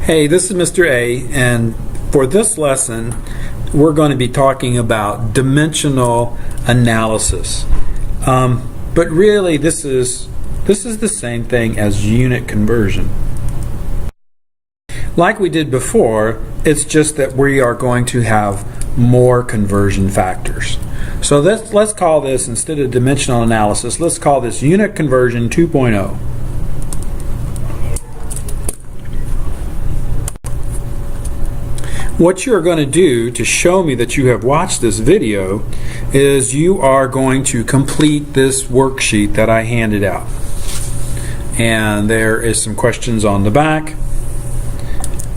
Hey, this is Mr. A, and for this lesson we're going to be talking about dimensional analysis. But really this is the same thing as unit conversion. Like we did before, it's just that we are going to have more conversion factors. So let's call this, instead of dimensional analysis, let's call this unit conversion 2.0. What you're going to do to show me that you have watched this video is you are going to complete this worksheet that I handed out. And there is some questions on the back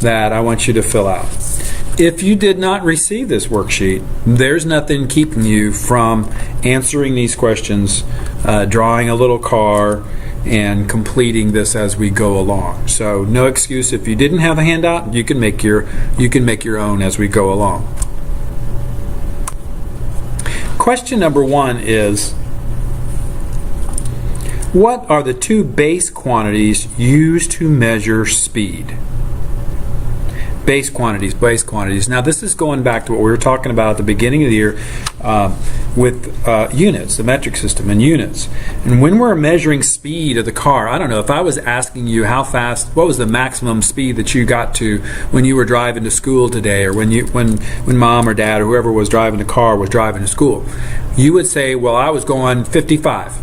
that I want you to fill out. If you did not receive this worksheet, there's nothing keeping you from answering these questions, drawing a little car, and completing this as we go along. So no excuse. If you didn't have a handout, you can make your own as we go along. Question number 1 is, what are the two base quantities used to measure speed? Base quantities. Now this is going back to what we were talking about at the beginning of the year with units, the metric system and units. And when we're measuring speed of the car, I don't know, if I was asking you how fast, what was the maximum speed that you got to when you were driving to school today, or when mom or dad or whoever was driving the car was driving to school, you would say, well, I was going 55.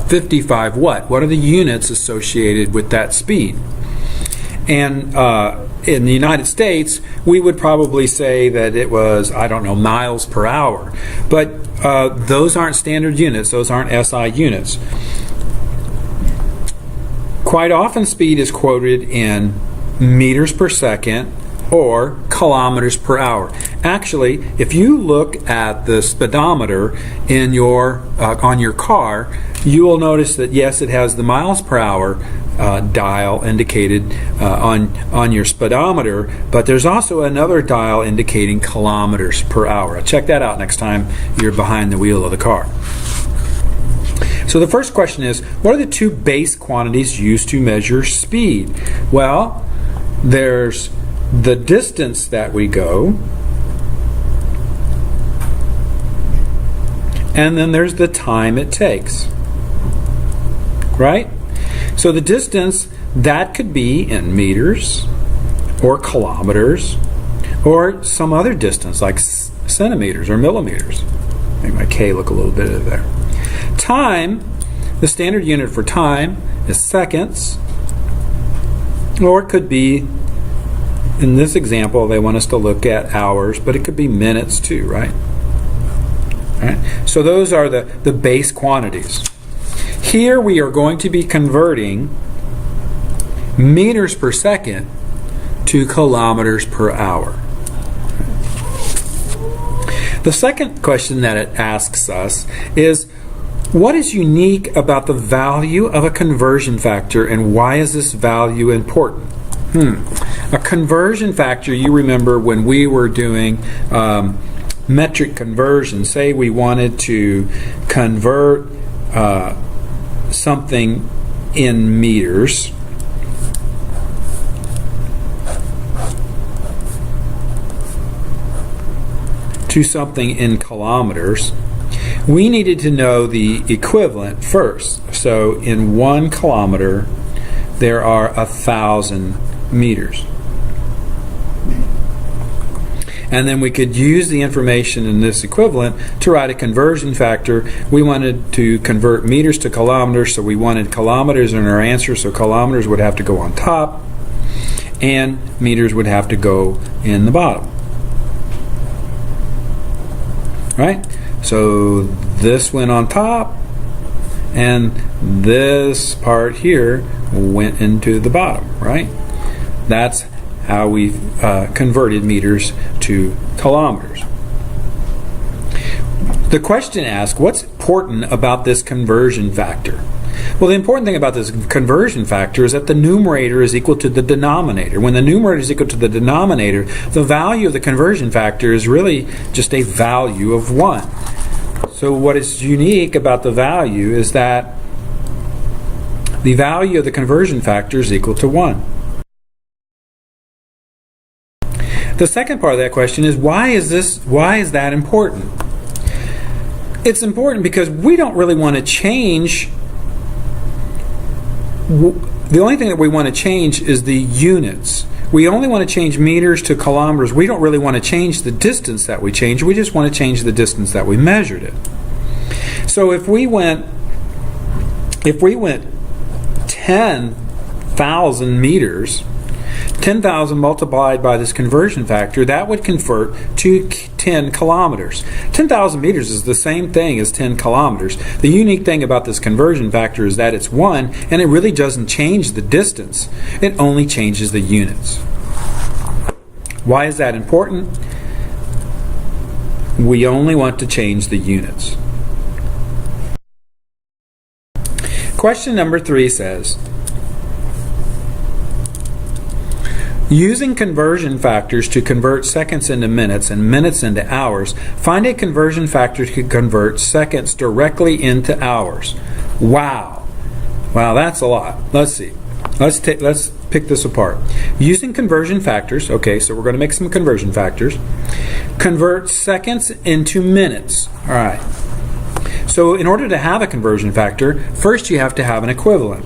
55 what? What are the units associated with that speed? And in the United States, we would probably say that it was, I don't know, miles per hour. But those aren't standard units. Those aren't SI units. Quite often, speed is quoted in meters per second or kilometers per hour. Actually, if you look at the speedometer in your on your car, you will notice that yes, it has the miles per hour dial indicated on your speedometer, but there's also another dial indicating kilometers per hour. Check that out next time you're behind the wheel of the car. So the first question is, what are the two base quantities used to measure speed? Well, there's the distance that we go, and then there's the time it takes. Right? So the distance, that could be in meters or kilometers or some other distance like centimeters or millimeters. Make my K look a little bit of there. Time, the standard unit for time is seconds, or it could be, in this example they want us to look at hours, but it could be minutes too, right? So those are the base quantities. Here we are going to be converting meters per second to kilometers per hour. The second question that it asks us is, what is unique about the value of a conversion factor, and why is this value important? A conversion factor, you remember when we were doing metric conversion, say we wanted to convert something in meters to something in kilometers, we needed to know the equivalent first. So in 1 kilometer there are 1,000 meters. And then we could use the information in this equivalent to write a conversion factor. We wanted to convert meters to kilometers, so we wanted kilometers in our answer, so kilometers would have to go on top, and meters would have to go in the bottom. Right? So this went on top, and this part here went into the bottom, right? That's how we converted meters to kilometers. The question asks, what's important about this conversion factor? Well, the important thing about this conversion factor is that the numerator is equal to the denominator. When the numerator is equal to the denominator, the value of the conversion factor is really just a value of 1. So what is unique about the value is that the value of the conversion factor is equal to 1. The second part of that question is, why is that important? It's important because we don't really want to change. The only thing that we want to change is the units. We only want to change meters to kilometers. We don't really want to change the distance that we change. We just want to change the distance that we measured it. So if we went 10,000 meters, 10,000 multiplied by this conversion factor, that would convert to 10 kilometers. 10,000 meters is the same thing as 10 kilometers. The unique thing about this conversion factor is that it's 1, and it really doesn't change the distance. It only changes the units. Why is that important? We only want to change the units. Question number 3 says, using conversion factors to convert seconds into minutes and minutes into hours, find a conversion factor to convert seconds directly into hours. Wow, that's a lot. Let's see. Let's pick this apart. Using conversion factors, okay, so we're going to make some conversion factors. Convert seconds into minutes. All right. So in order to have a conversion factor, first you have to have an equivalent.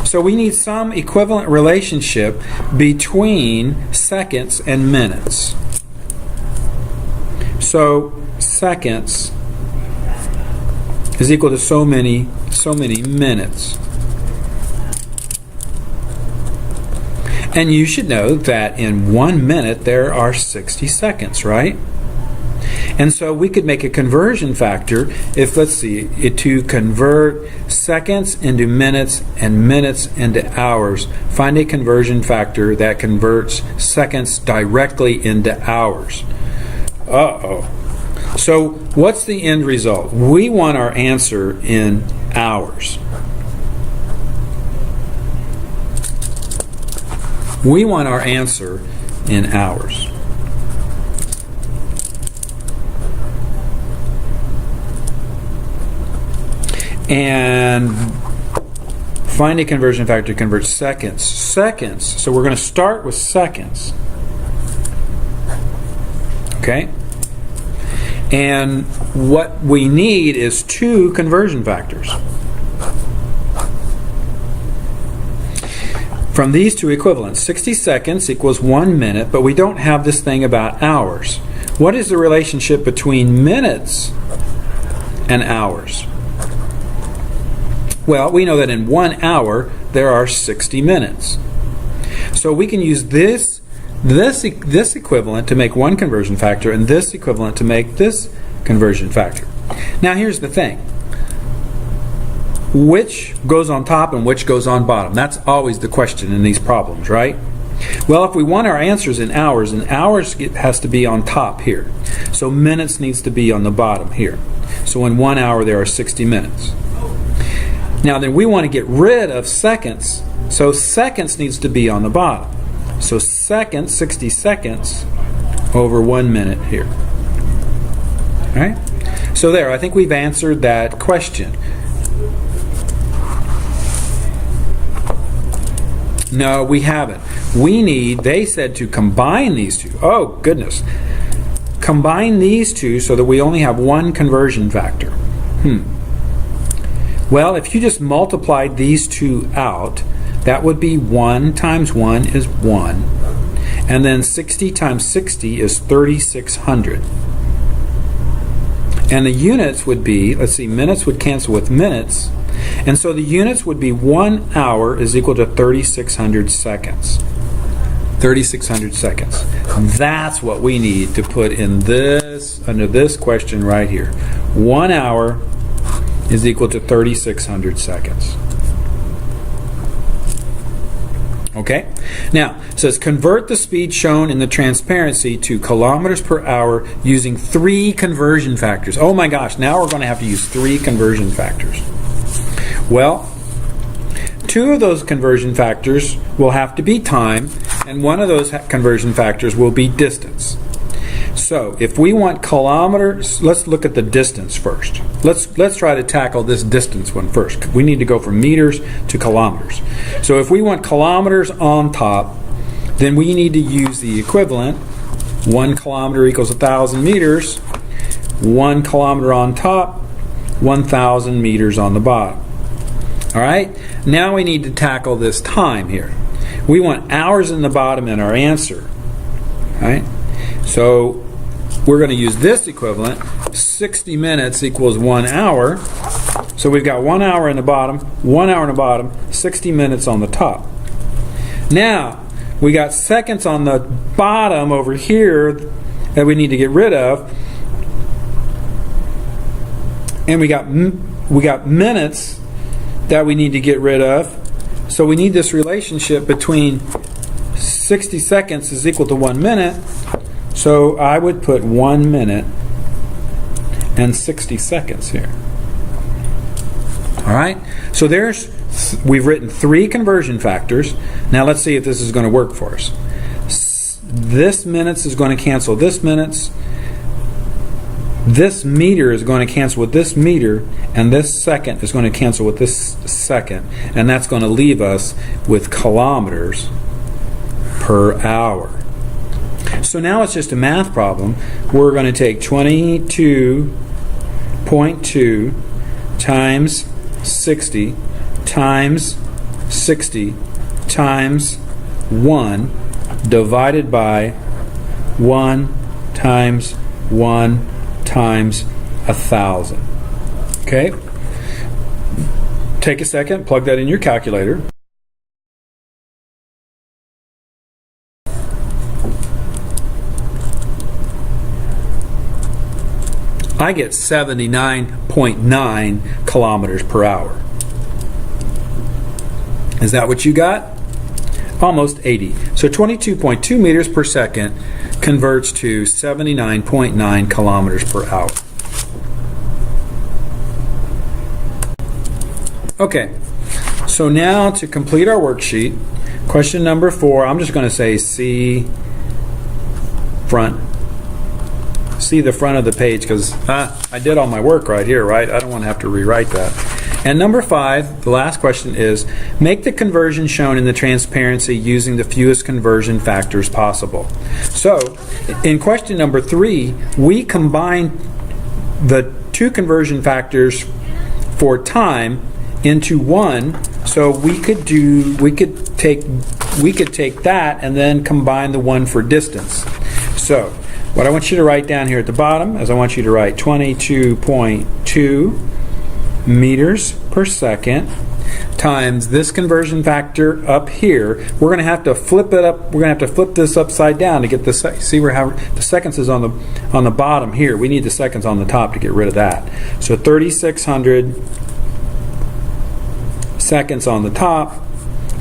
So we need some equivalent relationship between seconds and minutes. So seconds is equal to so many minutes. And you should know that in 1 minute there are 60 seconds, right? And so we could make a conversion factor if, let's see, to convert seconds into minutes and minutes into hours. Find a conversion factor that converts seconds directly into hours. Uh-oh. So what's the end result? We want our answer in hours. We want our answer in hours. And find a conversion factor to convert seconds. Seconds. So we're going to start with seconds. Okay? And what we need is 2 conversion factors. From these 2 equivalents, 60 seconds equals 1 minute, but we don't have this thing about hours. What is the relationship between minutes and hours? Well, we know that in 1 hour there are 60 minutes. So we can use this equivalent to make one conversion factor and this equivalent to make this conversion factor. Now here's the thing. Which goes on top and which goes on bottom? That's always the question in these problems, right? Well, if we want our answers in hours, and hours has to be on top here. So minutes needs to be on the bottom here. So in 1 hour there are 60 minutes. Now then we want to get rid of seconds, so seconds needs to be on the bottom. So seconds, 60 seconds over 1 minute here. All right? So there, I think we've answered that question. No, we haven't. They said to combine these 2. Oh, goodness. Combine these 2 so that we only have 1 conversion factor. Well, if you just multiplied these 2 out, that would be 1 times 1 is 1. And then 60 times 60 is 3,600. And the units would be, let's see, minutes would cancel with minutes. And so the units would be 1 hour is equal to 3,600 seconds. 3,600 seconds. That's what we need to put in this, under this question right here. 1 hour is equal to 3,600 seconds. Okay? Now, it says convert the speed shown in the transparency to kilometers per hour using 3 conversion factors. Oh my gosh, now we're going to have to use 3 conversion factors. Well, 2 of those conversion factors will have to be time, and 1 of those conversion factors will be distance. So, if we want kilometers, let's look at the distance first. Let's try to tackle this distance one first. We need to go from meters to kilometers. So if we want kilometers on top, then we need to use the equivalent 1 kilometer equals 1,000 meters. 1 kilometer on top, 1,000 meters on the bottom. All right, now we need to tackle this time here. We want hours in the bottom in our answer. All right, so we're going to use this equivalent. 60 minutes equals 1 hour. So we've got 1 hour in the bottom, 1 hour in the bottom, 60 minutes on the top. Now, we got seconds on the bottom over here that we need to get rid of. And we got minutes that we need to get rid of. So we need this relationship between 60 seconds is equal to 1 minute. So I would put 1 minute and 60 seconds here. All right. So we've written 3 conversion factors. Now let's see if this is going to work for us. This minutes is going to cancel this minutes. This meter is going to cancel with this meter, and this second is going to cancel with this second, and that's going to leave us with kilometers per hour. So now it's just a math problem. We're going to take 22.2 times 60 times 60 times 1 divided by 1 times 1 times 1,000. Okay? Take a second, plug that in your calculator. I get 79.9 kilometers per hour. Is that what you got? Almost 80. So 22.2 meters per second converts to 79.9 kilometers per hour. Okay, so now to complete our worksheet, question number 4, I'm just going to say see the front of the page because I did all my work right here, right? I don't want to have to rewrite that. And number 5, the last question is, make the conversion shown in the transparency using the fewest conversion factors possible. So, in question number 3, we combined the 2 conversion factors for time into one, so we could take that and then combine the one for distance. So, what I want you to write down here at the bottom is I want you to write 22.2 meters per second times this conversion factor up here. We're going to have to flip it up. We're going to have to flip this upside down to get the see where how the seconds is on the bottom here. We need the seconds on the top to get rid of that. So 3,600 seconds on the top,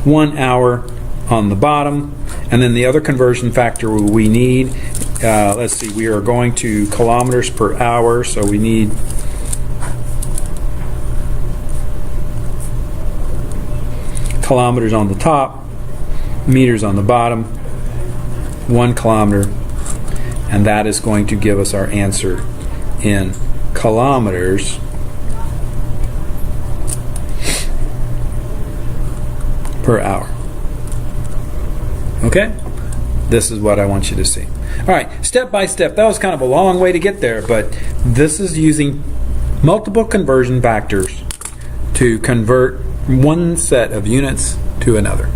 1 hour on the bottom, and then the other conversion factor we need. Let's see. We are going to kilometers per hour, so we need kilometers on the top, meters on the bottom, 1 kilometer, and that is going to give us our answer in kilometers per hour. Okay? This is what I want you to see. All right, step by step. That was kind of a long way to get there, but this is using multiple conversion factors to convert one set of units to another.